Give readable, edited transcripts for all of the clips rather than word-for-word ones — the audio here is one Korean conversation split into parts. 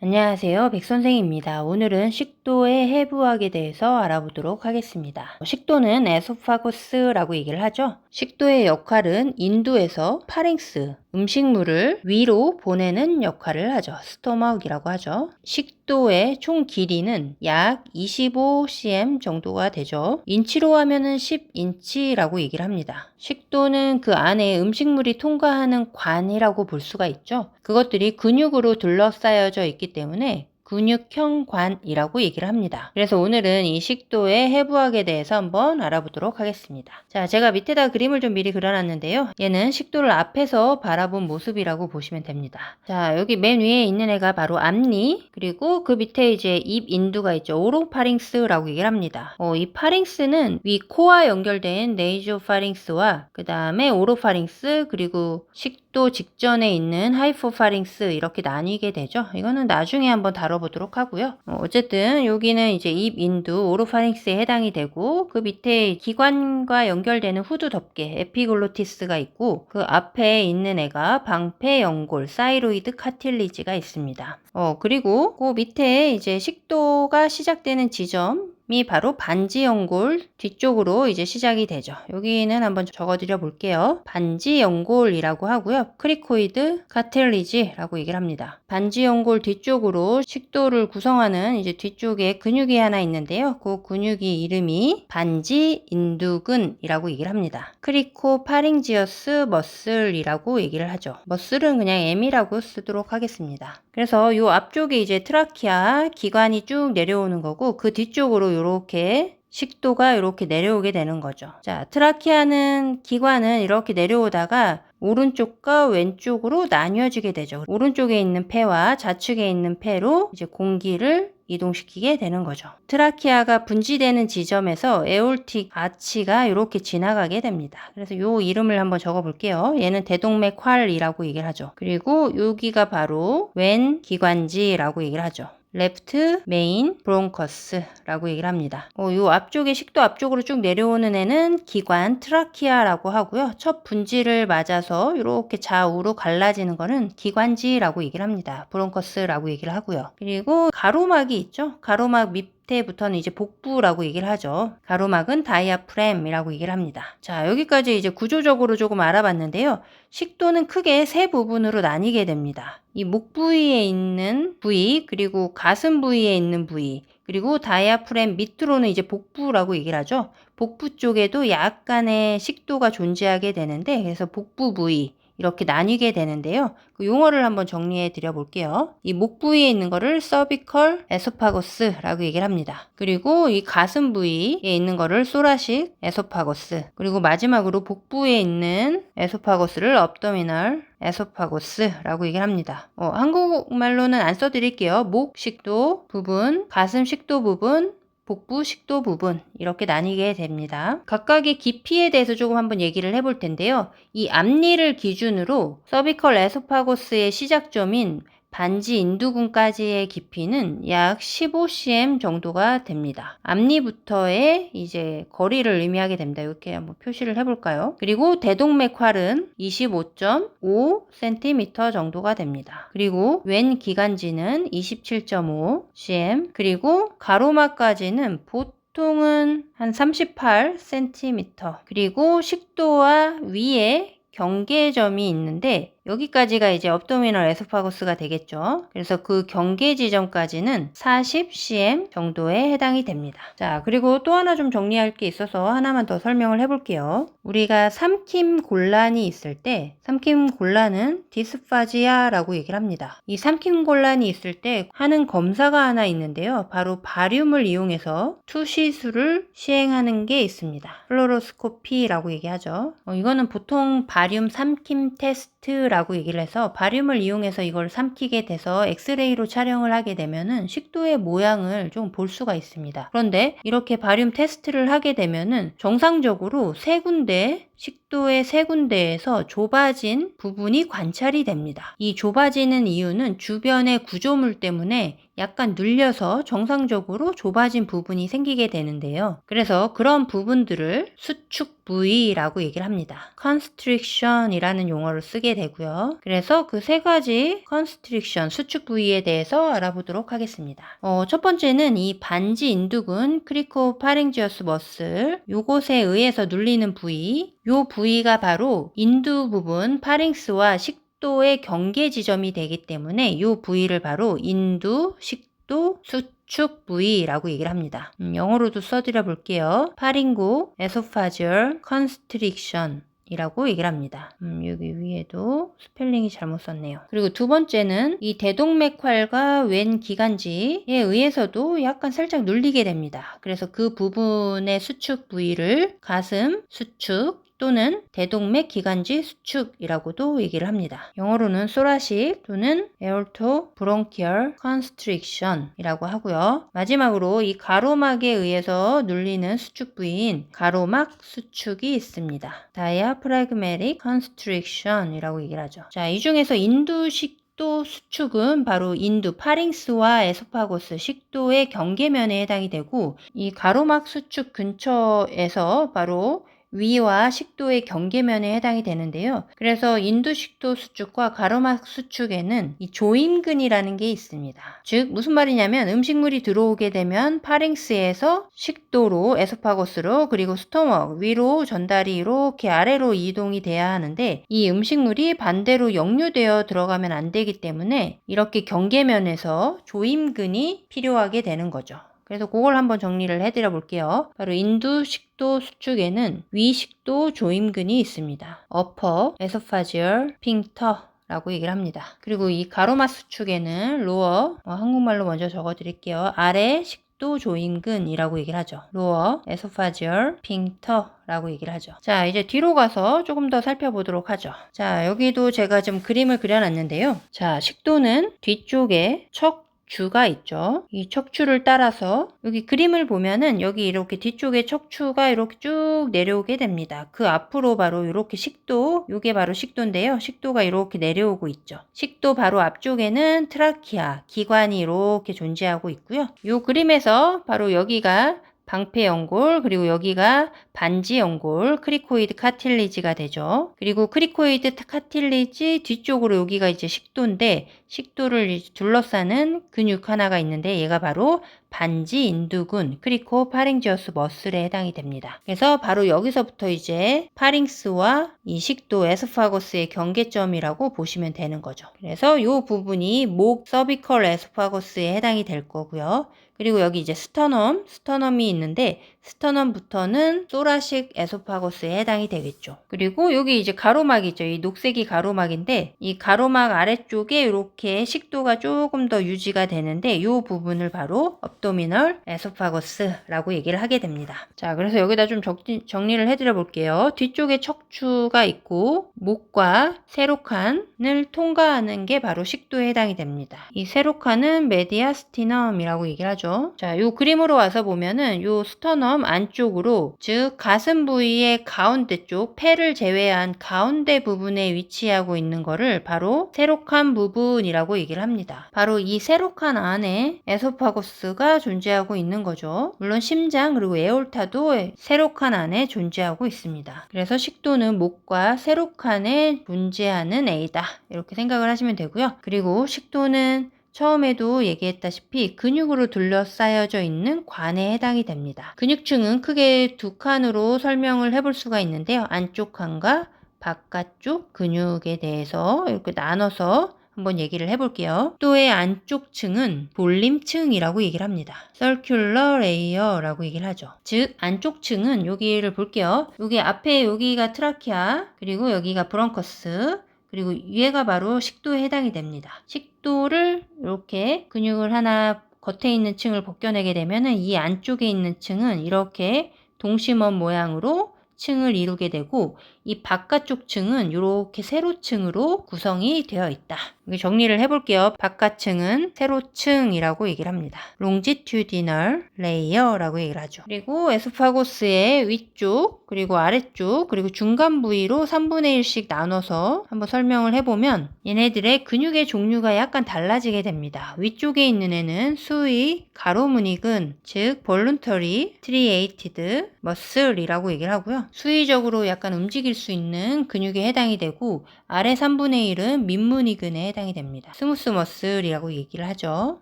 안녕하세요. 백선생입니다. 오늘은 식도의 해부학에 대해서 알아보도록 하겠습니다. 식도는 에소파고스라고 얘기를 하죠. 식도의 역할은 인두에서 파랭스, 음식물을 위로 보내는 역할을 하죠. 스토막이라고 하죠. 식도의 총 길이는 약 25cm 정도가 되죠. 인치로 하면은 10인치라고 얘기를 합니다. 식도는 그 안에 음식물이 통과하는 관이라고 볼 수가 있죠. 그것들이 근육으로 둘러싸여져 있기 때문에 근육형 관이라고 얘기를 합니다. 그래서 오늘은 이 식도의 해부학에 대해서 한번 알아보도록 하겠습니다. 자, 제가 밑에다 그림을 좀 미리 그려놨는데요. 얘는 식도를 앞에서 바라본 모습이라고 보시면 됩니다. 자, 여기 맨 위에 있는 애가 바로 앞니, 그리고 그 밑에 이제 입 인두가 있죠. 오로파링스라고 얘기를 합니다. 이 파링스는 위 코와 연결된 네이조파링스와 그 다음에 오로파링스, 그리고 식도 직전에 있는 하이포파링스 이렇게 나뉘게 되죠. 이거는 나중에 한번 다뤄보도록 하고요. 어쨌든 여기는 이제 입 인두 오로파링스에 해당이 되고, 그 밑에 기관과 연결되는 후두 덮개 에피글로티스가 있고, 그 앞에 있는 애가 방패연골 사이로이드 카틸리지가 있습니다. 그리고 그 밑에 이제 식도가 시작되는 지점 이 바로 반지연골 뒤쪽으로 이제 시작이 되죠. 여기는 한번 적어드려 볼게요. 반지연골이라고 하고요. 크리코이드 카틸리지라고 얘기를 합니다. 반지연골 뒤쪽으로 식도를 구성하는 이제 뒤쪽에 근육이 하나 있는데요. 그 근육이 이름이 반지인두근이라고 얘기를 합니다. 크리코파링지어스 머슬이라고 얘기를 하죠. 머슬은 그냥 M이라고 쓰도록 하겠습니다. 그래서 요 앞쪽에 이제 트라키아 기관이 쭉 내려오는 거고, 그 뒤쪽으로 요렇게 식도가 이렇게 내려오게 되는 거죠. 자, 트라키아는 기관은 이렇게 내려오다가 오른쪽과 왼쪽으로 나뉘어지게 되죠. 오른쪽에 있는 폐와 좌측에 있는 폐로 이제 공기를 이동시키게 되는 거죠. 트라키아가 분지되는 지점에서 에올틱 아치가 이렇게 지나가게 됩니다. 그래서 요 이름을 한번 적어 볼게요. 얘는 대동맥 활이라고 얘기를 하죠. 그리고 여기가 바로 왼 기관지라고 얘기를 하죠. 레프트 메인 브론커스라고 얘기를 합니다. 요 앞쪽에 식도 앞쪽으로 쭉 내려오는 애는 기관 트라키아라고 하고요. 첫 분지를 맞아서 이렇게 좌우로 갈라지는 거는 기관지라고 얘기를 합니다. 브론커스라고 얘기를 하고요. 그리고 가로막이 있죠. 가로막 밑에부터는 이제 복부라고 얘기를 하죠. 가로막은 다이아프램이라고 얘기를 합니다. 자, 여기까지 이제 구조적으로 조금 알아봤는데요. 식도는 크게 세 부분으로 나뉘게 됩니다. 이 목 부위에 있는 부위, 그리고 가슴 부위에 있는 부위, 그리고 다이아프램 밑으로는 이제 복부라고 얘기를 하죠. 복부 쪽에도 약간의 식도가 존재하게 되는데, 그래서 복부 부위 이렇게 나뉘게 되는데요. 그 용어를 한번 정리해 드려 볼게요. 이 목 부위에 있는 거를 서비컬 에소파고스라고 얘기를 합니다. 그리고 이 가슴 부위에 있는 거를 소라식 에소파고스, 그리고 마지막으로 복부에 있는 에소파고스를 업도미널 에소파고스라고 얘기를 합니다. 한국말로는 안 써드릴게요. 목 식도 부분, 가슴 식도 부분, 복부 식도 부분 이렇게 나뉘게 됩니다. 각각의 깊이에 대해서 조금 한번 얘기를 해볼 텐데요. 이 앞니를 기준으로 서비컬 에소파고스의 시작점인 반지 인두근까지의 깊이는 약 15cm 정도가 됩니다. 앞니부터의 이제 거리를 의미하게 됩니다. 이렇게 한번 표시를 해볼까요? 그리고 대동맥활은 25.5cm 정도가 됩니다. 그리고 왼 기관지는 27.5cm, 그리고 가로막까지는 보통은 한 38cm, 그리고 식도와 위에 경계점이 있는데 여기까지가 이제 업도미널 에소파고스가 되겠죠. 그래서 그 경계 지점까지는 40cm 정도에 해당이 됩니다. 자, 그리고 또 하나 좀 정리할 게 있어서 하나만 더 설명을 해볼게요. 우리가 삼킴 곤란이 있을 때 삼킴 곤란은 디스파지아라고 얘기를 합니다. 이 삼킴 곤란이 있을 때 하는 검사가 하나 있는데요. 바로 바륨을 이용해서 투시술을 시행하는 게 있습니다. 플로로스코피라고 얘기하죠. 이거는 보통 바륨 삼킴 테스트라고 얘기를 해서 바륨을 이용해서 이걸 삼키게 돼서 엑스레이로 촬영을 하게 되면은 식도의 모양을 좀 볼 수가 있습니다. 그런데 이렇게 바륨 테스트를 하게 되면은 정상적으로 세 군데 식도의 세 군데에서 좁아진 부분이 관찰이 됩니다. 이 좁아지는 이유는 주변의 구조물 때문에 약간 눌려서 정상적으로 좁아진 부분이 생기게 되는데요. 그래서 그런 부분들을 수축 부위라고 얘기를 합니다. constriction이라는 용어를 쓰게 되고요. 그래서 그 세 가지 constriction, 수축 부위에 대해서 알아보도록 하겠습니다. 첫 번째는 이 반지 인두근 크리코파랭지어스 머슬, 요것에 의해서 눌리는 부위, 요 부위가 바로 인두 부분 파링스와 식도의 경계 지점이 되기 때문에 이 부위를 바로 인두, 식도, 수축 부위라고 얘기를 합니다. 영어로도 써드려 볼게요. 파링고, 에소파지얼, 컨스트릭션 이라고 얘기를 합니다. 여기 위에도 스펠링이 잘못 썼네요. 그리고 두 번째는 이 대동맥활과 왼 기관지에 의해서도 약간 살짝 눌리게 됩니다. 그래서 그 부분의 수축 부위를 가슴 수축 또는 대동맥 기관지 수축이라고도 얘기를 합니다. 영어로는 소라식 또는 에올토 브론키얼 컨스트릭션이라고 하고요. 마지막으로 이 가로막에 의해서 눌리는 수축 부위인 가로막 수축이 있습니다. 다이아프라그매틱 컨스트릭션이라고 얘기를 하죠. 자, 이 중에서 인두식 식도 수축은 바로 인두 파링스와 에소파고스 식도의 경계면에 해당이 되고 이 가로막 수축 근처에서 바로 위와 식도의 경계면에 해당이 되는데요. 그래서 인두식도 수축과 가로막 수축에는 이 조임근이라는 게 있습니다. 즉 무슨 말이냐면 음식물이 들어오게 되면 파링스에서 식도로 에소파고스로 그리고 스토먹 위로 전달이 이렇게 아래로 이동이 돼야 하는데 이 음식물이 반대로 역류되어 들어가면 안 되기 때문에 이렇게 경계면에서 조임근이 필요하게 되는 거죠. 그래서 그걸 한번 정리를 해드려 볼게요. 바로 인두식도 수축에는 위식도 조임근이 있습니다. upper esophageal sphincter 라고 얘기를 합니다. 그리고 이 가로막 수축에는 lower, 한국말로 먼저 적어 드릴게요. 아래 식도 조임근이라고 얘기를 하죠. lower esophageal sphincter 라고 얘기를 하죠. 자, 이제 뒤로 가서 조금 더 살펴보도록 하죠. 자, 여기도 제가 좀 그림을 그려놨는데요. 자, 식도는 뒤쪽에 척추가 있죠. 이 척추를 따라서 여기 그림을 보면은 여기 이렇게 뒤쪽에 척추가 이렇게 쭉 내려오게 됩니다. 그 앞으로 바로 이렇게 식도, 이게 바로 식도인데요. 식도가 이렇게 내려오고 있죠. 식도 바로 앞쪽에는 트라키아, 기관이 이렇게 존재하고 있고요. 이 그림에서 바로 여기가 방패 연골, 그리고 여기가 반지 연골, 크리코이드 카틸리지가 되죠. 그리고 크리코이드 카틸리지 뒤쪽으로 여기가 이제 식도인데 식도를 둘러싸는 근육 하나가 있는데 얘가 바로 반지 인두근 크리코 파링지어스 머슬에 해당이 됩니다. 그래서 바로 여기서부터 이제 파링스와 이 식도 에소파거스의 경계점이라고 보시면 되는 거죠. 그래서 이 부분이 목 서비컬 에소파거스에 해당이 될 거고요. 그리고 여기 이제 스터넘이 있는데 스터넘부터는 소라식 에소파거스에 해당이 되겠죠. 그리고 여기 이제 가로막이죠. 이 녹색이 가로막인데 이 가로막 아래쪽에 이렇게 식도가 조금 더 유지가 되는데 이 부분을 바로 업도미널 에소파거스라고 얘기를 하게 됩니다. 자, 그래서 여기다 좀 정리를 해드려 볼게요. 뒤쪽에 척추가 있고 목과 세로칸을 통과하는 게 바로 식도에 해당이 됩니다. 이 세로칸은 메디아스티넘이라고 얘기를 하죠. 자, 요 그림으로 와서 보면은 요 스터넘 안쪽으로, 즉 가슴 부위의 가운데 쪽, 폐를 제외한 가운데 부분에 위치하고 있는 거를 바로 세로칸 부분이라고 얘기를 합니다. 바로 이 세로칸 안에 에소파거스가 존재하고 있는 거죠. 물론 심장 그리고 에올타도 세로칸 안에 존재하고 있습니다. 그래서 식도는 목과 세로칸에 존재하는 A다, 이렇게 생각을 하시면 되고요. 그리고 식도는 처음에도 얘기했다시피 근육으로 둘러싸여져 있는 관에 해당이 됩니다. 근육층은 크게 두 칸으로 설명을 해볼 수가 있는데요. 안쪽 칸과 바깥쪽 근육에 대해서 이렇게 나눠서 한번 얘기를 해볼게요. 또의 안쪽 층은 볼림층이라고 얘기를 합니다. Circular layer라고 얘기를 하죠. 즉 안쪽 층은 여기를 볼게요. 여기 앞에 여기가 트라키아, 그리고 여기가 브론커스, 그리고 위에가 바로 식도에 해당이 됩니다. 식도를 이렇게 근육을 하나 겉에 있는 층을 벗겨내게 되면은 이 안쪽에 있는 층은 이렇게 동심원 모양으로 층을 이루게 되고 이 바깥쪽 층은 이렇게 세로층으로 구성이 되어 있다. 여기 정리를 해볼게요. 바깥층은 세로층이라고 얘기를 합니다. longitudinal layer라고 얘기를 하죠. 그리고 에스파고스의 위쪽, 그리고 아래쪽, 그리고 중간 부위로 3분의 1씩 나눠서 한번 설명을 해보면 얘네들의 근육의 종류가 약간 달라지게 됩니다. 위쪽에 있는 애는 수의, 가로무늬근, 즉 voluntary striated muscle이라고 얘기를 하고요. 수의적으로 약간 움직일 수 있는 근육에 해당이 되고 아래 3분의 1은 민무늬근에 해당이 됩니다. 스무스 머슬이라고 얘기를 하죠.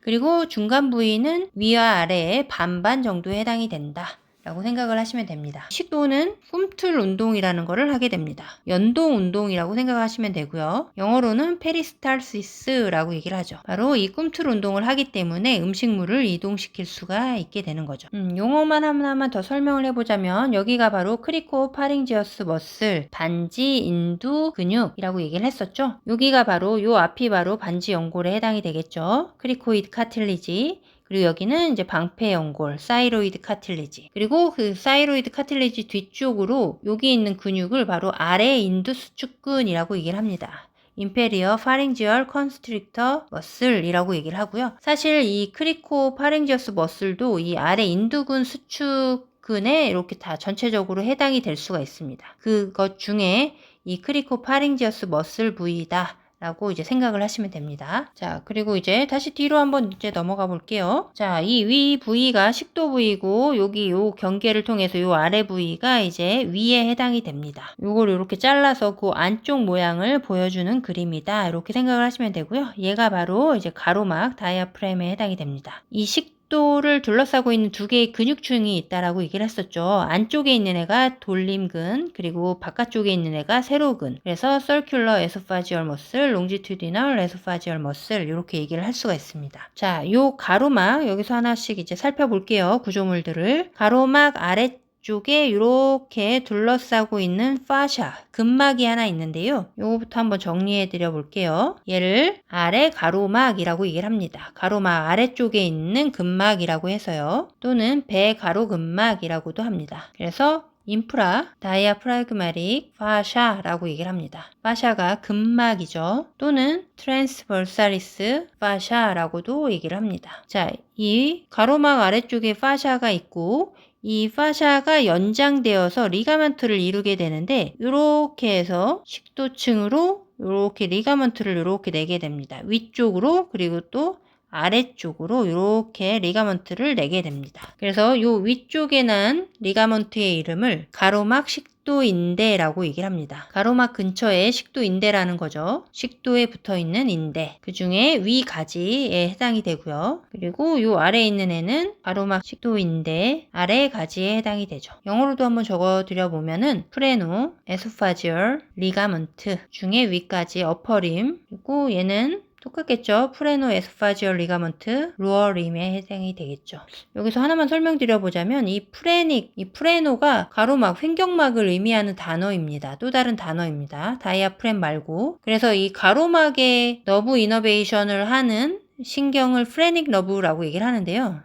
그리고 중간 부위는 위와 아래의 반반 정도에 해당이 된다 라고 생각을 하시면 됩니다. 식도는 꿈틀 운동이라는 것을 하게 됩니다. 연동 운동이라고 생각하시면 되고요. 영어로는 페리스탈시스라고 얘기를 하죠. 바로 이 꿈틀 운동을 하기 때문에 음식물을 이동시킬 수가 있게 되는 거죠. 용어만 하나만 더 설명을 해보자면 여기가 바로 크리코 파링지어스 머슬, 반지 인두 근육이라고 얘기를 했었죠. 여기가 바로 요 앞이 바로 반지 연골에 해당이 되겠죠. 크리코이드 카틸리지. 그리고 여기는 이제 방패 연골, 사이로이드 카틸리지. 그리고 그 사이로이드 카틸리지 뒤쪽으로 여기 있는 근육을 바로 아래 인두수축근이라고 얘기를 합니다. 인페리어 파링지얼 컨스트릭터 머슬이라고 얘기를 하고요. 사실 이 크리코 파링지어스 머슬도 이 아래 인두근 수축근에 이렇게 다 전체적으로 해당이 될 수가 있습니다. 그것 중에 이 크리코 파링지어스 머슬 부위다 라고 이제 생각을 하시면 됩니다. 자, 그리고 이제 다시 뒤로 한번 이제 넘어가 볼게요. 자, 이 위 부위가 식도 부위고 여기 요 경계를 통해서 요 아래 부위가 이제 위에 해당이 됩니다. 요걸 이렇게 잘라서 그 안쪽 모양을 보여주는 그림이다. 이렇게 생각을 하시면 되고요. 얘가 바로 이제 가로막 다이아프램에 해당이 됩니다. 이 식도를 둘러싸고 있는 두 개의 근육층이 있다라고 얘기를 했었죠. 안쪽에 있는 애가 돌림근, 그리고 바깥쪽에 있는 애가 세로근. 그래서 circular esophageal muscle, longitudinal esophageal muscle 이렇게 얘기를 할 수가 있습니다. 자, 요 가로막 여기서 하나씩 이제 살펴볼게요. 구조물들을. 가로막 아래쪽에 이렇게 둘러싸고 있는 파샤, 근막이 하나 있는데요. 요거부터 한번 정리해 드려 볼게요. 얘를 아래 가로막이라고 얘기를 합니다. 가로막 아래쪽에 있는 근막이라고 해서요. 또는 배 가로 근막이라고도 합니다. 그래서 인프라, 다이아프라그마틱 파샤라고 얘기를 합니다. 파샤가 근막이죠. 또는 트랜스버사리스 파샤라고도 얘기를 합니다. 자, 이 가로막 아래쪽에 파샤가 있고 이 파샤가 연장되어서 리가먼트를 이루게 되는데 이렇게 해서 식도층으로 이렇게 리가먼트를 이렇게 내게 됩니다. 위쪽으로 그리고 또 아래쪽으로 이렇게 리가먼트를 내게 됩니다. 그래서 요 위쪽에 난 리가먼트의 이름을 가로막 식도인대라고 얘기를 합니다. 가로막 근처에 식도인대라는 거죠. 식도에 붙어있는 인대. 그 중에 위 가지에 해당이 되고요. 그리고 요 아래에 있는 애는 가로막 식도인대 아래 가지에 해당이 되죠. 영어로도 한번 적어드려보면은 프레노, 에소파지얼, 리가먼트 중에 위까지 어퍼림. 그리고 얘는 똑같겠죠. 프레노 에스파지얼 리가먼트 루어림에 해당이 되겠죠. 여기서 하나만 설명드려보자면 이 프레노가 가로막, 횡격막을 의미하는 단어입니다. 또 다른 단어입니다. 다이아프램 말고. 그래서 이 가로막에 너브 이너베이션을 하는 신경을 프레닉 너브라고 얘기를 하는데요.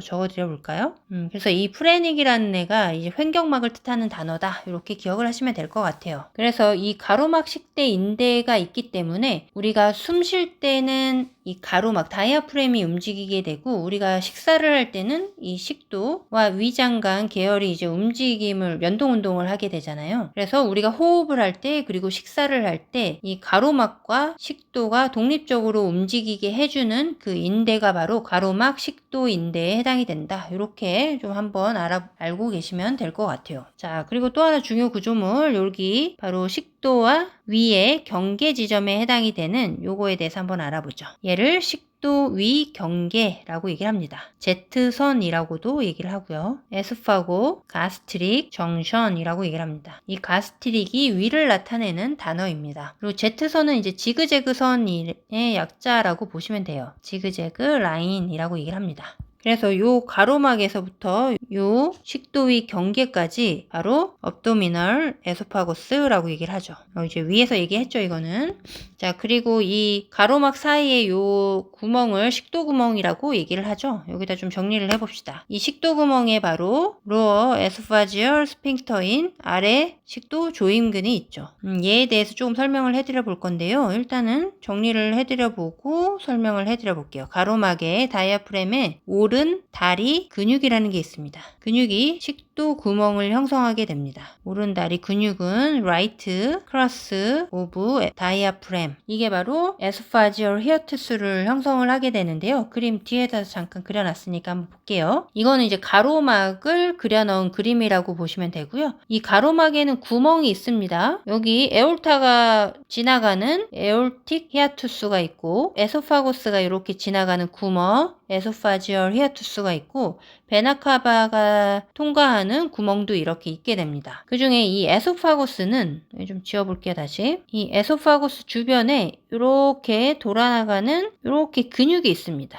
적어드려 볼까요? 그래서 이 프레닉이라는 애가 이제 횡격막을 뜻하는 단어다. 이렇게 기억을 하시면 될 것 같아요. 그래서 이 가로막 식대 인대가 있기 때문에 우리가 숨 쉴 때는 이 가로막 다이아프램이 움직이게 되고 우리가 식사를 할 때는 이 식도와 위장관 계열이 이제 움직임을 연동 운동을 하게 되잖아요. 그래서 우리가 호흡을 할 때 그리고 식사를 할 때 이 가로막과 식도가 독립적으로 움직이게 해주는 그 인대가 바로 가로막 식도 인대에 해당이 된다. 이렇게 좀 한번 알고 계시면 될 것 같아요. 자, 그리고 또 하나 중요 구조물 여기 바로 식도와 위의 경계 지점에 해당이 되는 요거에 대해서 한번 알아보죠. 얘를 식도 위 경계라고 얘기를 합니다. Z선이라고도 얘기를 하고요. 에스파고, 가스트릭, 정션이라고 얘기를 합니다. 이 가스트릭이 위를 나타내는 단어입니다. 그리고 Z선은 이제 지그재그 선의 약자라고 보시면 돼요. 지그재그 라인이라고 얘기를 합니다. 그래서 요 가로막에서부터 요 식도 위 경계까지 바로 abdominal esophagus,라고 얘기를 하죠. 이제 위에서 얘기했죠, 이거는. 자, 그리고 이 가로막 사이에 요 구멍을 식도 구멍이라고 얘기를 하죠. 여기다 좀 정리를 해봅시다. 이 식도 구멍에 바로 lower esophageal sphincter인 아래 식도 조임근이 있죠. 얘에 대해서 조금 설명을 해드려 볼 건데요. 일단은 정리를 해드려 보고 설명을 해드려 볼게요. 가로막에 다이아프램에 오른 다리 근육이라는 게 있습니다. 근육이 식도 구멍을 형성하게 됩니다. 오른 다리 근육은 right cross of diaphragm, 이게 바로 esophageal hiatus를 형성을 하게 되는데요. 그림 뒤에다 잠깐 그려놨으니까 한번 볼게요. 이거는 이제 가로막을 그려놓은 그림이라고 보시면 되고요. 이 가로막에는 구멍이 있습니다. 여기 에올타가 지나가는 에올틱 히아투스가 있고 에소파고스가 이렇게 지나가는 구멍 에소파지얼 히아투스가 있고 베나카바가 통과하는 구멍도 이렇게 있게 됩니다. 그 중에 이 에소파고스는 좀 지워볼게요. 다시 이 에소파고스 주변에 이렇게 돌아나가는 이렇게 근육이 있습니다.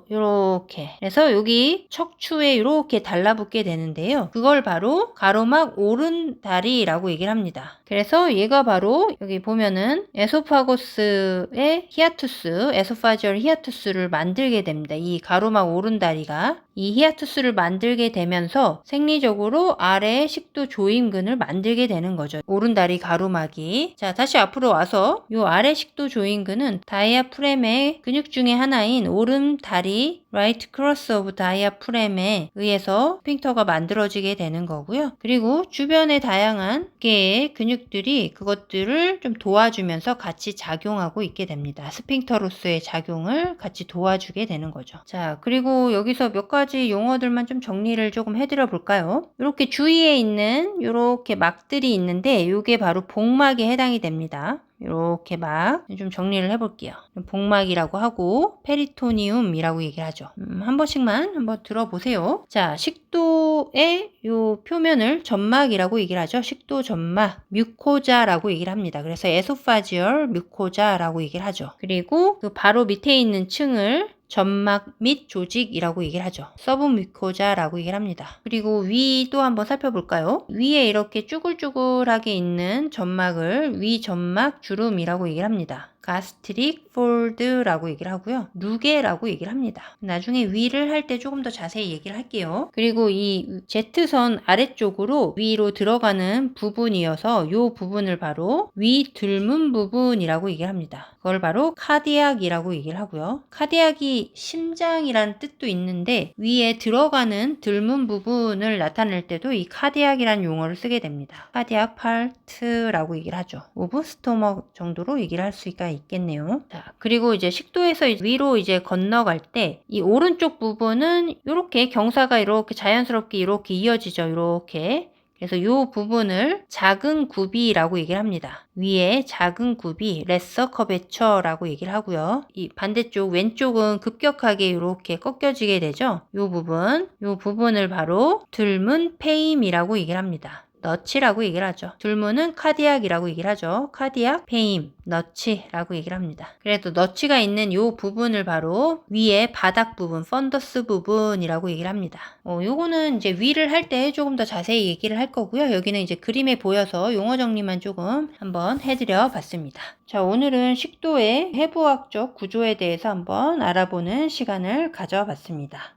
요렇게. 그래서 여기 척추에 이렇게 달라붙게 되는데요. 그걸 바로 가로막 오른 다리라고 얘기를 합니다. 그래서 얘가 바로 여기 보면은 에소파고스의 히아투스, 에소파지얼 히아투스를 만들게 됩니다. 이 가로막 오른 다리가 이 히아투스를 만들게 되면서 생리적으로 아래 식도 조임근을 만들게 되는 거죠. 오른 다리 가로막이. 자, 다시 앞으로 와서 요 아래 식도 조임근은 다이아프램의 근육 중에 하나인 오른 다리 right cross of diaphragm에 의해서 스핑터가 만들어지게 되는 거고요. 그리고 주변의 다양한 개의 근육들이 그것들을 좀 도와주면서 같이 작용하고 있게 됩니다. 스핑터로서의 작용을 같이 도와주게 되는 거죠. 자, 그리고 여기서 몇 가지 용어들만 좀 정리를 조금 해드려 볼까요? 이렇게 주위에 있는 이렇게 막들이 있는데 이게 바로 복막에 해당이 됩니다. 이렇게 막 좀 정리를 해볼게요. 복막이라고 하고 페리토니움이라고 얘기를 하죠. 한 번씩만 한번 들어보세요. 자, 식도의 요 표면을 점막이라고 얘기를 하죠. 식도 점막, 뮤코자라고 얘기를 합니다. 그래서 에소파지얼 뮤코자라고 얘기를 하죠. 그리고 그 바로 밑에 있는 층을 점막 및 조직이라고 얘기를 하죠. 서브뮤코자라고 얘기를 합니다. 그리고 위도 한번 살펴볼까요? 위에 이렇게 쭈글쭈글하게 있는 점막을 위점막 주름이라고 얘기를 합니다. 가스트릭 폴드라고 얘기를 하고요. 누게라고 얘기를 합니다. 나중에 위를 할 때 조금 더 자세히 얘기를 할게요. 그리고 이 Z선 아래쪽으로 위로 들어가는 부분이어서 이 부분을 바로 위 들문 부분이라고 얘기를 합니다. 그걸 바로 카디악이라고 얘기를 하고요. 카디악이 심장이란 뜻도 있는데 위에 들어가는 들문 부분을 나타낼 때도 이 카디악이라는 용어를 쓰게 됩니다. 카디악 파트라고 얘기를 하죠. 오브 스토먹 정도로 얘기를 할 수가 있겠네요. 자, 그리고 이제 식도에서 위로 이제 건너갈 때 이 오른쪽 부분은 이렇게 경사가 이렇게 자연스럽게 이렇게 이어지죠. 이렇게. 그래서 이 부분을 작은 굽이라고 얘기를 합니다. 위에 작은 굽이 레서 커베처라고 얘기를 하고요. 이 반대쪽 왼쪽은 급격하게 이렇게 꺾여지게 되죠. 이 부분을 바로 들문 페임이라고 얘기를 합니다. 너치라고 얘기를 하죠. 둘문은 카디악이라고 얘기를 하죠. 카디악, 페임, 너치라고 얘기를 합니다. 그래도 너치가 있는 이 부분을 바로 위에 바닥 부분, 펀더스 부분이라고 얘기를 합니다. 요거는 이제 위를 할 때 조금 더 자세히 얘기를 할 거고요. 여기는 이제 그림에 보여서 용어 정리만 조금 한번 해드려 봤습니다. 자, 오늘은 식도의 해부학적 구조에 대해서 한번 알아보는 시간을 가져봤습니다.